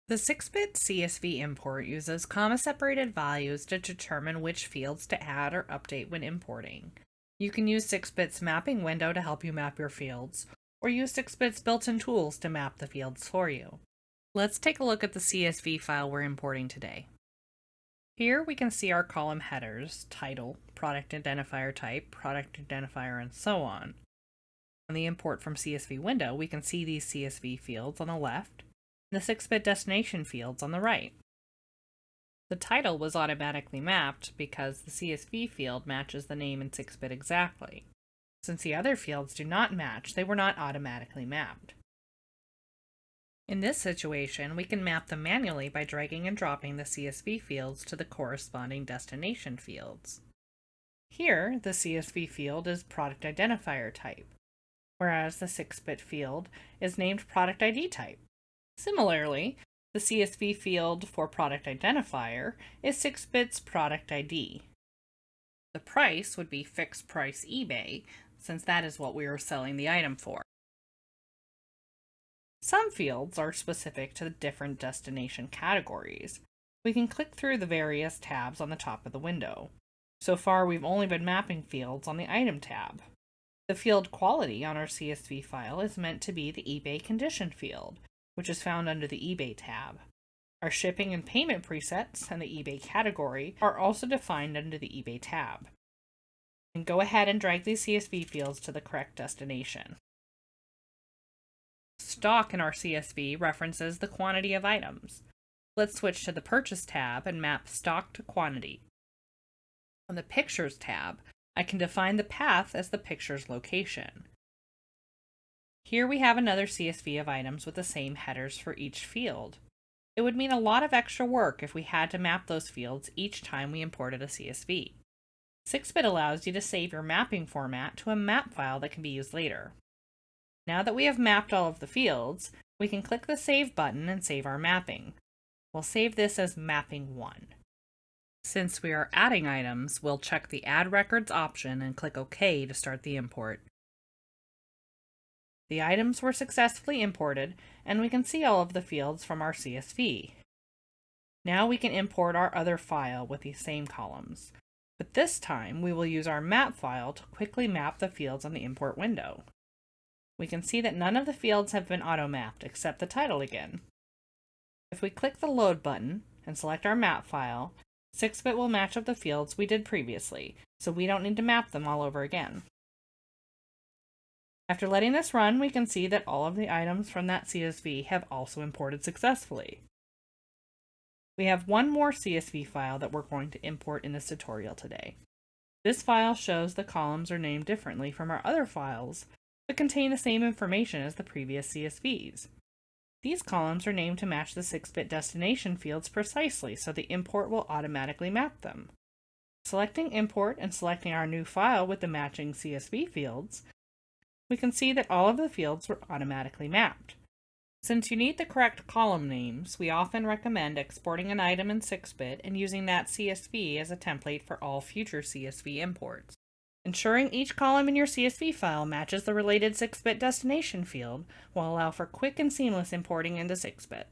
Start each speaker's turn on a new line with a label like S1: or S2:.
S1: The 6-bit CSV import uses comma-separated values to determine which fields to add or update when importing. You can use 6-bit's mapping window to help you map your fields, or use 6-bit's built-in tools to map the fields for you. Let's take a look at the CSV file we're importing today. Here we can see our column headers, title, product identifier type, product identifier, and so on. On the Import from CSV window, we can see these CSV fields on the left, and the 6-bit destination fields on the right. The title was automatically mapped because the CSV field matches the name in 6-bit exactly. Since the other fields do not match, they were not automatically mapped. In this situation, we can map them manually by dragging and dropping the CSV fields to the corresponding destination fields. Here, the CSV field is product identifier type, whereas the 6-bit field is named product ID type. Similarly, the CSV field for product identifier is 6-bit's product ID. The price would be fixed price eBay, since that is what we are selling the item for. Some fields are specific to the different destination categories. We can click through the various tabs on the top of the window. So far, we've only been mapping fields on the Item tab. The field quality on our CSV file is meant to be the eBay condition field, which is found under the eBay tab. Our shipping and payment presets and the eBay category are also defined under the eBay tab. And go ahead and drag these CSV fields to the correct destination. Stock in our CSV references the quantity of items. Let's switch to the Purchase tab and map stock to quantity. On the Pictures tab, I can define the path as the picture's location. Here we have another CSV of items with the same headers for each field. It would mean a lot of extra work if we had to map those fields each time we imported a CSV. 6-bit allows you to save your mapping format to a map file that can be used later. Now that we have mapped all of the fields, we can click the Save button and save our mapping. We'll save this as Mapping 1. Since we are adding items, we'll check the Add Records option and click OK to start the import. The items were successfully imported, and we can see all of the fields from our CSV. Now we can import our other file with the same columns, but this time we will use our map file to quickly map the fields on the import window. We can see that none of the fields have been auto-mapped except the title again. If we click the Load button and select our map file, 6-bit will match up the fields we did previously, so we don't need to map them all over again. After letting this run, we can see that all of the items from that CSV have also imported successfully. We have one more CSV file that we're going to import in this tutorial today. This file shows the columns are named differently from our other files, but contain the same information as the previous CSVs. These columns are named to match the 6-bit destination fields precisely, so the import will automatically map them. Selecting Import and selecting our new file with the matching CSV fields, we can see that all of the fields were automatically mapped. Since you need the correct column names, we often recommend exporting an item in 6-bit and using that CSV as a template for all future CSV imports. Ensuring each column in your CSV file matches the related 6-bit destination field will allow for quick and seamless importing into 6-bit.